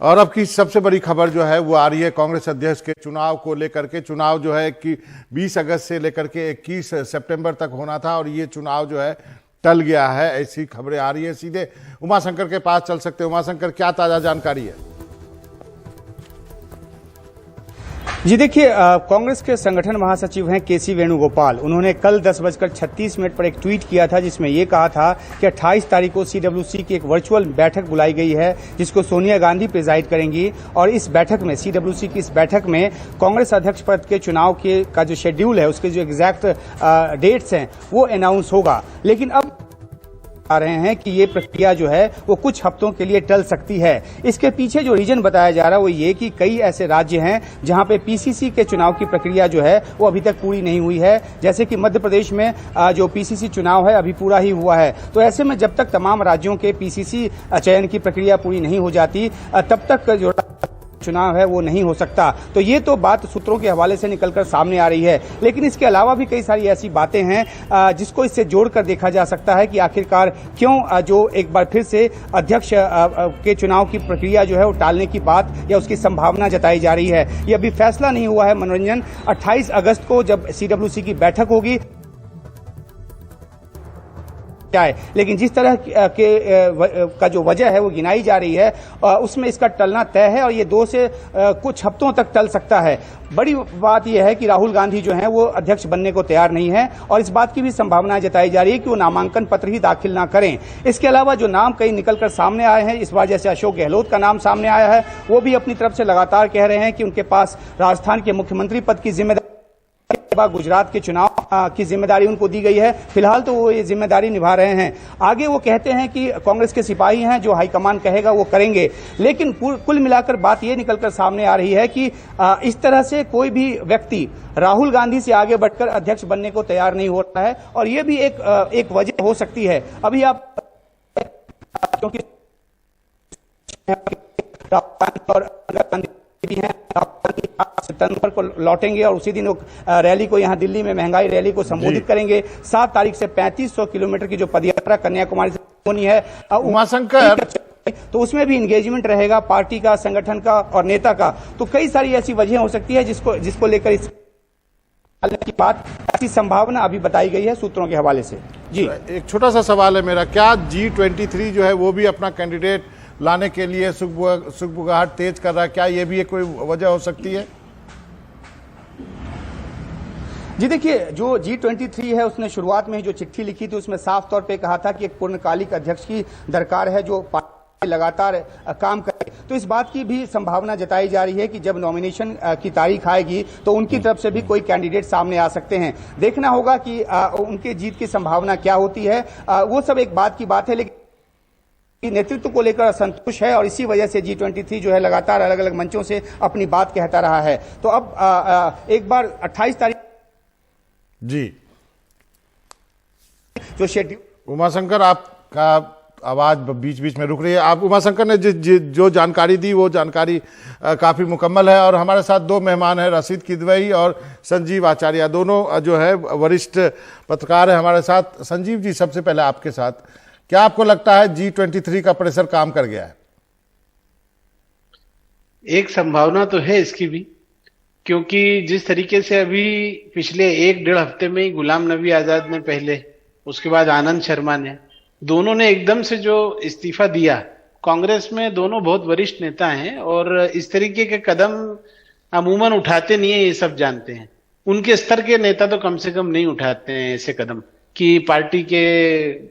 और अब की सबसे बड़ी खबर जो है वो आ रही है कांग्रेस अध्यक्ष के चुनाव को लेकर के। चुनाव जो है कि 20 अगस्त से लेकर के 21 सितंबर तक होना था और ये चुनाव जो है टल गया है, ऐसी खबरें आ रही है। सीधे उमाशंकर के पास चल सकते हैं। उमाशंकर, क्या ताजा जानकारी है? जी देखिए, कांग्रेस के संगठन महासचिव हैं केसी वेणुगोपाल। उन्होंने कल 10:36 पर एक ट्वीट किया था जिसमें ये कहा था कि 28 तारीख को सीडब्ल्यूसी की एक वर्चुअल बैठक बुलाई गई है जिसको सोनिया गांधी प्रिजाइड करेंगी और इस बैठक में, सीडब्ल्यूसी की इस बैठक में कांग्रेस अध्यक्ष पद के चुनाव का जो शेड्यूल है, उसके जो एग्जैक्ट डेट्स हैं वो अनाउंस होगा। लेकिन अब आ रहे हैं कि ये प्रक्रिया जो है वो कुछ हफ्तों के लिए टल सकती है। इसके पीछे जो रीजन बताया जा रहा है वो ये कि कई ऐसे राज्य हैं जहां पे पीसीसी के चुनाव की प्रक्रिया जो है वो अभी तक पूरी नहीं हुई है। जैसे कि मध्य प्रदेश में जो पीसीसी चुनाव है अभी पूरा ही हुआ है। तो ऐसे में जब तक तमाम राज्यों के पीसीसी चयन की प्रक्रिया पूरी नहीं हो जाती तब तक जो चुनाव है वो नहीं हो सकता। तो ये तो बात सूत्रों के हवाले से निकलकर सामने आ रही है। लेकिन इसके अलावा भी कई सारी ऐसी बातें हैं जिसको इससे जोड़कर देखा जा सकता है कि आखिरकार क्यों जो एक बार फिर से अध्यक्ष के चुनाव की प्रक्रिया जो है वो टालने की बात या उसकी संभावना जताई जा रही है। ये अभी फैसला नहीं हुआ है। मनोरंजन, 28 अगस्त को जब सीडब्ल्यूसी की बैठक होगी लेकिन जिस तरह का जो वजह है वो गिनाई जा रही है उसमें इसका टलना तय है और ये 2 से कुछ हफ्तों तक टल सकता है। बड़ी बात यह है कि राहुल गांधी जो हैं वो अध्यक्ष बनने को तैयार नहीं है और इस बात की भी संभावना जताई जा रही है कि वो नामांकन पत्र ही दाखिल ना करें। इसके अलावा जो नाम कई निकलकर सामने आए हैं, इस बार जैसे अशोक गहलोत का नाम सामने आया है, वो भी अपनी तरफ से लगातार कह रहे हैं कि उनके पास राजस्थान के मुख्यमंत्री पद की जिम्मेदारी, गुजरात के चुनाव की जिम्मेदारी उनको दी गई है। फिलहाल तो वो ये जिम्मेदारी निभा रहे हैं। आगे वो कहते हैं कि कांग्रेस के सिपाही हैं, जो हाईकमान कहेगा वो करेंगे। लेकिन कुल मिलाकर बात ये निकलकर सामने आ रही है कि इस तरह से कोई भी व्यक्ति राहुल गांधी से आगे बढ़कर अध्यक्ष बनने को तैयार नहीं हो रहा है और ये भी एक वजह हो सकती है। अभी आप क्योंकि भी हैं, सितंबर को लौटेंगे और उसी दिन रैली को यहाँ दिल्ली में महंगाई रैली को संबोधित करेंगे। 7 तारीख से 3500 किलोमीटर की जो पदयात्रा कन्याकुमारी से होनी है उमाशंकर, तो उसमें भी इंगेजमेंट रहेगा पार्टी का, संगठन का और नेता का। तो कई सारी ऐसी वजह हो सकती है जिसको लेकर इस की बात, ऐसी संभावना अभी बताई गई है सूत्रों के हवाले से। जी, एक छोटा सा सवाल है मेरा, क्या G23 जो है वो भी अपना कैंडिडेट लाने के लिए सुगबुगाहट तेज कर रहा है? क्या ये भी कोई वजह हो सकती है? जी देखिए, जो G23 है उसने शुरुआत में ही जो चिट्ठी लिखी थी उसमें साफ तौर पे कहा था कि एक पूर्णकालिक अध्यक्ष की दरकार है जो लगातार काम करे। तो इस बात की भी संभावना जताई जा रही है कि जब नॉमिनेशन की तारीख आएगी तो उनकी तरफ से भी कोई कैंडिडेट सामने आ सकते हैं। देखना होगा कि उनके जीत की संभावना क्या होती है। वो सब एक बात की बात है, लेकिन नेतृत्व को लेकर असंतुष्ट है और इसी वजह से G23 जो है लगातार अलग अलग मंचों से अपनी बात कहता रहा है। तो अब एक बार 28 तारीख जी जो शेड्यूल। उमाशंकर, आपका आवाज बीच बीच में रुक रही है। आप उमाशंकर ने जो जानकारी दी वो जानकारी काफी मुकम्मल है। और हमारे साथ 2 मेहमान हैं, रशीद किदवई और संजीव आचार्य, दोनों जो है वरिष्ठ पत्रकार है हमारे साथ। संजीव जी, सबसे पहले आपके साथ, क्या आपको लगता है G23 का प्रेशर काम कर गया है? एक संभावना तो है इसकी भी, क्योंकि जिस तरीके से अभी पिछले 1-1.5 हफ्ते में ही गुलाम नबी आजाद ने पहले, उसके बाद आनंद शर्मा ने, दोनों ने एकदम से जो इस्तीफा दिया। कांग्रेस में दोनों बहुत वरिष्ठ नेता हैं और इस तरीके के कदम अमूमन उठाते नहीं है, ये सब जानते हैं। उनके स्तर के नेता तो कम से कम नहीं उठाते हैं ऐसे कदम कि पार्टी के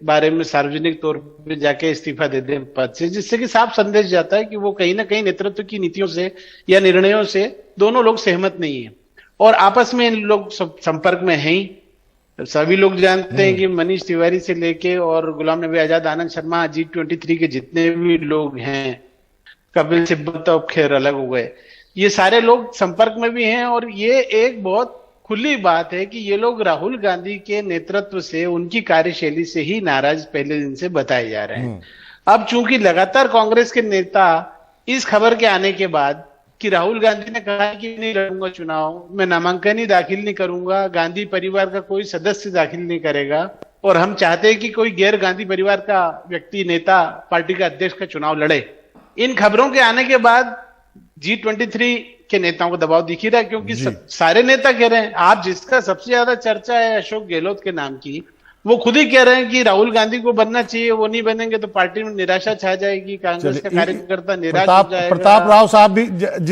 बारे में सार्वजनिक तौर पे जाके इस्तीफा दे दें पद से, जिससे कि साफ संदेश जाता है कि वो कहीं ना कहीं नेतृत्व की नीतियों से या निर्णयों से दोनों लोग सहमत नहीं है और आपस में इन लोग संपर्क में हैं ही। सभी लोग जानते हैं कि मनीष तिवारी से लेके और गुलाम नबी आजाद, आनंद शर्मा, G23 के जितने भी लोग हैं, कपिल सिब्बल तो खैर अलग हो गए, ये सारे लोग संपर्क में भी हैं और ये एक बहुत खुली बात है कि ये लोग राहुल गांधी के नेतृत्व से, उनकी कार्यशैली से ही नाराज पहले दिन से बताए जा रहे हैं। अब चूंकि लगातार कांग्रेस के नेता इस खबर के आने के बाद कि राहुल गांधी ने कहा कि नहीं लड़ूंगा चुनाव, मैं नामांकन ही दाखिल नहीं करूंगा, गांधी परिवार का कोई सदस्य दाखिल नहीं करेगा और हम चाहते हैं कि कोई गैर गांधी परिवार का व्यक्ति, नेता, पार्टी का अध्यक्ष का चुनाव लड़े, इन खबरों के आने के बाद G23 के नेताओं को दबाव दिख ही रहा है, क्योंकि सारे नेता कह रहे हैं। आप जिसका सबसे ज्यादा चर्चा है अशोक गहलोत के नाम की, वो खुद ही कह रहे हैं कि राहुल गांधी को बनना चाहिए, वो नहीं बनेंगे तो पार्टी में निराशा छा जाएगी, कांग्रेस का कार्यकर्ता निराश हो जाएगा। प्रताप राव साहब भी,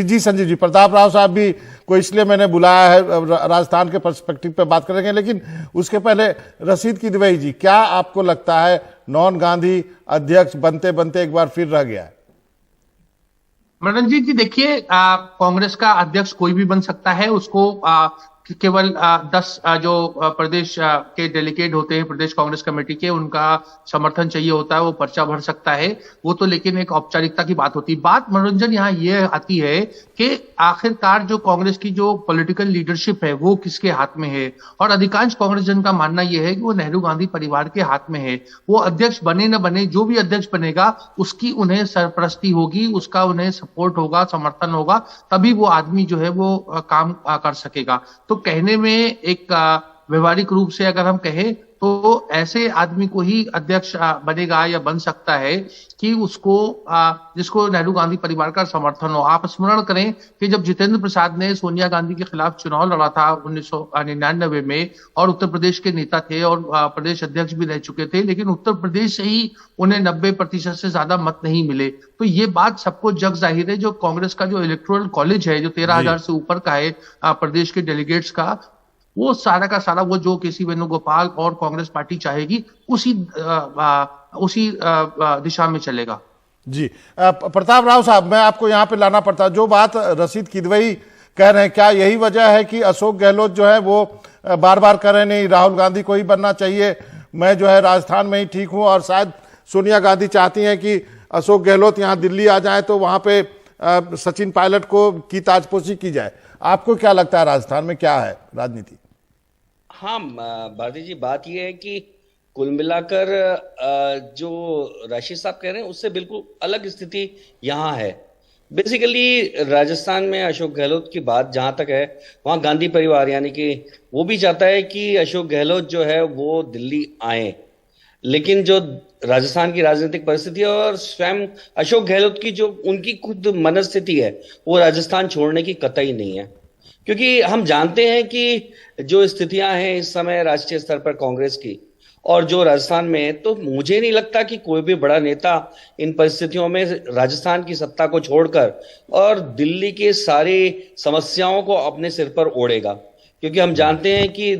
जी संजीव जी, प्रताप राव साहब भी को इसलिए मैंने बुलाया है, राजस्थान के पर्सपेक्टिव पे बात करेंगे, लेकिन उसके पहले रशीद किदवई जी, क्या आपको लगता है नॉन गांधी अध्यक्ष बनते बनते एक बार फिर रह गया है? मनोरंजन जी, देखिए, कांग्रेस का अध्यक्ष कोई भी बन सकता है। उसको केवल 10 जो प्रदेश के डेलीगेट होते हैं प्रदेश कांग्रेस कमेटी के, उनका समर्थन चाहिए होता है, वो पर्चा भर सकता है। वो तो लेकिन एक औपचारिकता की बात होती है। बात मनोरंजन यहाँ ये आती है कि आखिरकार जो कांग्रेस की जो पॉलिटिकल लीडरशिप है वो किसके हाथ में है, और अधिकांश कांग्रेस जन का मानना यह है कि वो नेहरू गांधी परिवार के हाथ में है। वो अध्यक्ष बने न बने, जो भी अध्यक्ष बनेगा उसकी उन्हें सरपरस्ती होगी, उसका उन्हें सपोर्ट होगा, समर्थन होगा, तभी वो आदमी जो है वो काम कर सकेगा। तो कहने में एक व्यवहारिक रूप से अगर हम कहें तो ऐसे आदमी को ही अध्यक्ष बनेगा या बन सकता है कि उसको जिसको नेहरू गांधी परिवार का समर्थन हो। आप स्मरण करें कि जब जितेंद्र प्रसाद ने सोनिया गांधी के खिलाफ चुनाव लड़ा था 1999 में, और उत्तर प्रदेश के नेता थे और प्रदेश अध्यक्ष भी रह चुके थे, लेकिन उत्तर प्रदेश से ही उन्हें 90% से ज्यादा मत नहीं मिले। तो ये बात सबको जग जाहिर है। जो कांग्रेस का जो इलेक्टोरल कॉलेज है, जो 13,000 से ऊपर का है प्रदेश के डेलीगेट्स का, वो सारा का सारा वो जो केसी वेणुगोपाल और कांग्रेस पार्टी चाहेगी उसी दिशा में चलेगा। जी प्रताप राव साहब, मैं आपको यहाँ पे लाना पड़ता, जो बात रशीद किदवई कह रहे हैं, क्या यही वजह है कि अशोक गहलोत जो है वो बार बार कह रहे हैं नहीं राहुल गांधी को ही बनना चाहिए, मैं जो है राजस्थान में ही ठीक हूं, और शायद सोनिया गांधी चाहती हैं कि अशोक गहलोत यहाँ दिल्ली आ जाए तो वहां पे सचिन पायलट को की ताजपोशी की जाए। आपको क्या लगता है राजस्थान में क्या है राजनीति? हाँ भारती जी, बात यह है कि कुल मिलाकर जो राशिद साहब कह रहे हैं उससे बिल्कुल अलग स्थिति यहाँ है। बेसिकली राजस्थान में अशोक गहलोत की बात जहां तक है, वहां गांधी परिवार यानी कि वो भी चाहता है कि अशोक गहलोत जो है वो दिल्ली आए, लेकिन जो राजस्थान की राजनीतिक परिस्थिति और स्वयं अशोक गहलोत की जो उनकी खुद मनस्थिति है, वो राजस्थान छोड़ने की कतई नहीं है। क्योंकि हम जानते हैं कि जो स्थितियां हैं इस समय राष्ट्रीय स्तर पर कांग्रेस की और जो राजस्थान में है, तो मुझे नहीं लगता कि कोई भी बड़ा नेता इन परिस्थितियों में राजस्थान की सत्ता को छोड़कर और दिल्ली के सारी समस्याओं को अपने सिर पर ओढ़ेगा। क्योंकि हम जानते हैं कि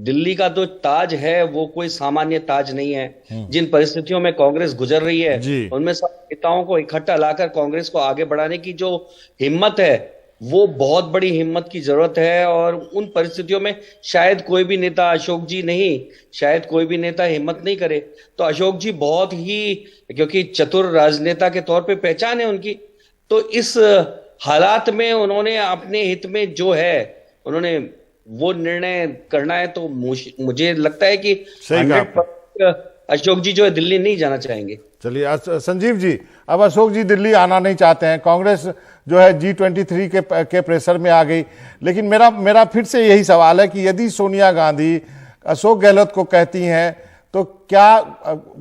दिल्ली का जो ताज है वो कोई सामान्य ताज नहीं है। जिन परिस्थितियों में कांग्रेस गुजर रही है, उनमें सब नेताओं को इकट्ठा लाकर कांग्रेस को आगे बढ़ाने की जो हिम्मत है, वो बहुत बड़ी हिम्मत की जरूरत है। और उन परिस्थितियों में शायद कोई भी नेता, अशोक जी नहीं, शायद कोई भी नेता हिम्मत नहीं करे। तो अशोक जी बहुत ही, क्योंकि चतुर राजनेता के तौर पे पहचान है उनकी, तो इस हालात में उन्होंने अपने हित में जो है उन्होंने वो निर्णय करना है। तो मुझे लगता है कि 100% अशोक जी जो है दिल्ली नहीं जाना चाहेंगे। चलिए संजीव जी, अब अशोक जी दिल्ली आना नहीं चाहते हैं, कांग्रेस जो है G23 के प्रेशर में आ गई, लेकिन मेरा फिर से यही सवाल है कि यदि सोनिया गांधी अशोक गहलोत को कहती हैं तो क्या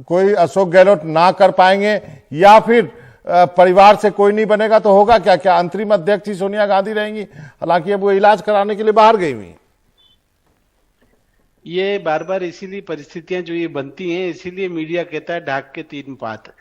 कोई अशोक गहलोत ना कर पाएंगे, या फिर परिवार से कोई नहीं बनेगा तो होगा क्या? क्या अंतरिम अध्यक्ष ही सोनिया गांधी रहेंगी? हालांकि अब वो इलाज कराने के लिए बाहर गई हुई। ये बार बार इसीलिए परिस्थितियां जो ये बनती हैं, इसीलिए मीडिया कहता है ढाक के 3 पात।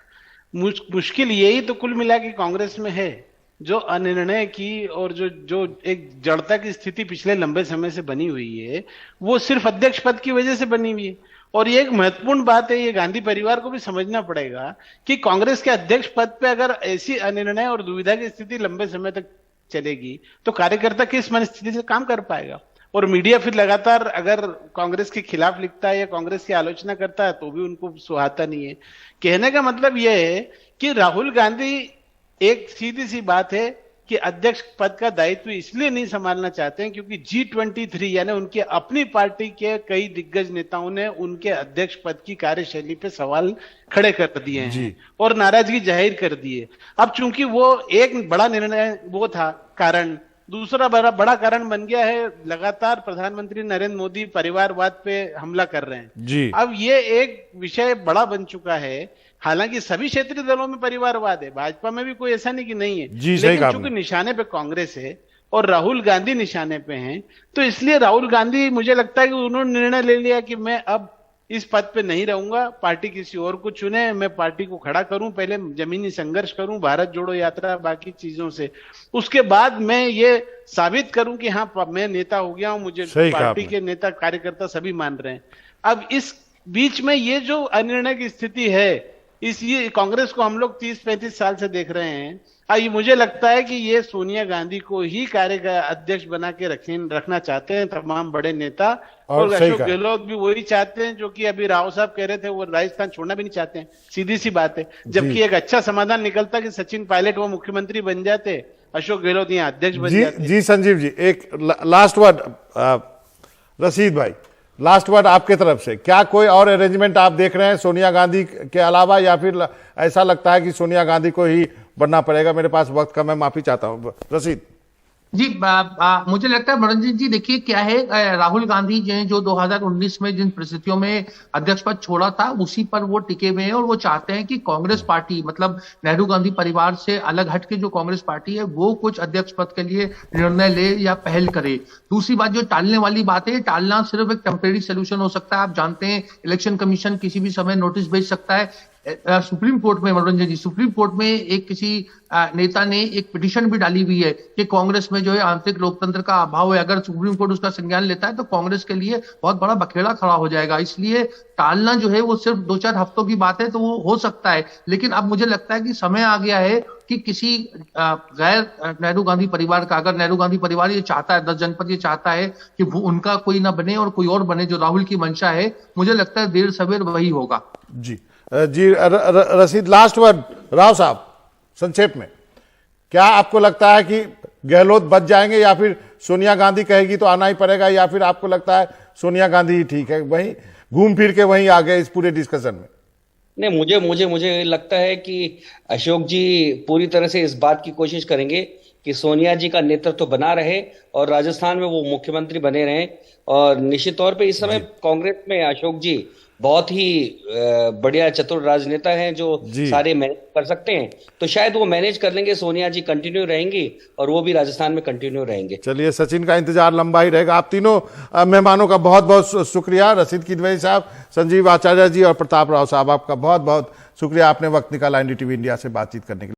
मुश्किल यही तो कुल मिला के कांग्रेस में है, जो अनिर्णय की और जो एक जड़ता की स्थिति पिछले लंबे समय से बनी हुई है, वो सिर्फ अध्यक्ष पद की वजह से बनी हुई है। और ये एक महत्वपूर्ण बात है, ये गांधी परिवार को भी समझना पड़ेगा कि कांग्रेस के अध्यक्ष पद पे अगर ऐसी अनिर्णय और दुविधा की स्थिति लंबे समय तक चलेगी तो कार्यकर्ता किस मनस्थिति से काम कर पाएगा। और मीडिया फिर लगातार अगर कांग्रेस के खिलाफ लिखता है या कांग्रेस की आलोचना करता है तो भी उनको सुहाता नहीं है। कहने का मतलब यह है कि राहुल गांधी, एक सीधी सी बात है कि अध्यक्ष पद का दायित्व इसलिए नहीं संभालना चाहते हैं क्योंकि G23 यानी उनके अपनी पार्टी के कई दिग्गज नेताओं ने उनके अध्यक्ष पद की कार्यशैली पे सवाल खड़े कर दिए हैं और नाराजगी जाहिर कर दी है। अब चूंकि वो एक बड़ा निर्णय वो था कारण, दूसरा बड़ा कारण बन गया है लगातार प्रधानमंत्री नरेंद्र मोदी परिवारवाद पे हमला कर रहे हैं। अब ये एक विषय बड़ा बन चुका है। हालांकि सभी क्षेत्रीय दलों में परिवारवाद है, भाजपा में भी कोई ऐसा नहीं कि नहीं है, जी, सही लेकिन कहा चूंकि आपने। निशाने पे कांग्रेस है और राहुल गांधी निशाने पे हैं, तो इसलिए राहुल गांधी, मुझे लगता है कि उन्होंने निर्णय ले लिया कि मैं अब इस पद पे नहीं रहूंगा, पार्टी किसी और को चुने, मैं पार्टी को खड़ा करूं, पहले जमीनी संघर्ष करूं, भारत जोड़ो यात्रा, बाकी चीजों से, उसके बाद मैं ये साबित करूं कि हाँ मैं नेता हो गया हूं, मुझे सही कहा पार्टी आपने। के नेता कार्यकर्ता सभी मान रहे हैं। अब इस बीच में ये जो अनिर्णय की स्थिति है, इस ये कांग्रेस को हम लोग 30-35 साल से देख रहे हैं। ये मुझे लगता है कि ये सोनिया गांधी को ही अध्यक्ष बना के रखना चाहते हैं तमाम बड़े नेता, और और सही अशोक कहा। गहलोत भी वही चाहते हैं जो कि अभी राव साहब कह रहे थे, वो राजस्थान छोड़ना भी नहीं चाहते हैं, सीधी सी बात है। जबकि एक अच्छा समाधान निकलता कि सचिन पायलट वो मुख्यमंत्री बन जाते, अशोक गहलोत यहाँ अध्यक्ष बन जी जाते। जी संजीव जी, एक लास्ट वर्ड रशीद भाई, लास्ट वर्ड आपके तरफ से, क्या कोई और अरेंजमेंट आप देख रहे हैं सोनिया गांधी के अलावा, या फिर ऐसा लगता है कि सोनिया गांधी को ही बनना पड़ेगा? मेरे पास वक्त कम है, माफी चाहता हूं रशीद। जी मुझे लगता है मनोरंजन जी, देखिए क्या है, राहुल गांधी जो 2019 में जिन परिस्थितियों में अध्यक्ष पद छोड़ा था उसी पर वो टिके हुए हैं, और वो चाहते हैं कि कांग्रेस पार्टी, मतलब नेहरू गांधी परिवार से अलग हट के जो कांग्रेस पार्टी है वो कुछ अध्यक्ष पद के लिए निर्णय ले या पहल करे। दूसरी बात, जो टालने वाली बात है, टालना सिर्फ एक टेम्परेरी सोल्यूशन हो सकता है। आप जानते हैं इलेक्शन कमीशन किसी भी समय नोटिस भेज सकता है। सुप्रीम कोर्ट में, मनोरंजन जी, सुप्रीम कोर्ट में एक किसी नेता ने एक पिटीशन भी डाली हुई है कि कांग्रेस में जो है आंतरिक लोकतंत्र का अभाव है। अगर सुप्रीम कोर्ट उसका संज्ञान लेता है तो कांग्रेस के लिए बहुत बड़ा बखेड़ा खड़ा हो जाएगा। इसलिए टालना जो है वो सिर्फ 2-4 हफ्तों की बात है, तो वो हो सकता है। लेकिन अब मुझे लगता है कि समय आ गया है कि किसी गैर नेहरू गांधी परिवार का, अगर नेहरू गांधी परिवार ये चाहता है, 10 जनपद ये चाहता है कि वो उनका कोई ना बने और कोई और बने, जो राहुल की मंशा है, मुझे लगता है देर सवेर वही होगा। जी जी रशीद, लास्ट वर्ड राव साहब, संक्षेप में, क्या आपको लगता है कि गहलोत बच जाएंगे, या फिर सोनिया गांधी कहेगी तो आना ही पड़ेगा, या फिर आपको लगता है सोनिया गांधी ही ठीक है, वहीं घूम फिर के वहीं आ गए इस पूरे डिस्कशन में? नहीं, मुझे लगता है कि अशोक जी पूरी तरह से इस बात की कोशिश करेंगे कि सोनिया जी का नेतृत्व बना रहे और राजस्थान में वो मुख्यमंत्री बने रहें। और निश्चित तौर पे इस समय कांग्रेस में अशोक जी बहुत ही बढ़िया चतुर राजनेता हैं जो सारे मैनेज कर सकते हैं, तो शायद वो मैनेज कर लेंगे। सोनिया जी कंटिन्यू रहेंगी और वो भी राजस्थान में कंटिन्यू रहेंगे। चलिए, सचिन का इंतजार लंबा ही रहेगा। आप तीनों मेहमानों का बहुत बहुत शुक्रिया, रशीद किदवई साहब, संजीव आचार्य जी और प्रताप राव साहब, आपका बहुत बहुत शुक्रिया, आपने वक्त निकाला एनडीटीवी इंडिया से बातचीत करने के लिए।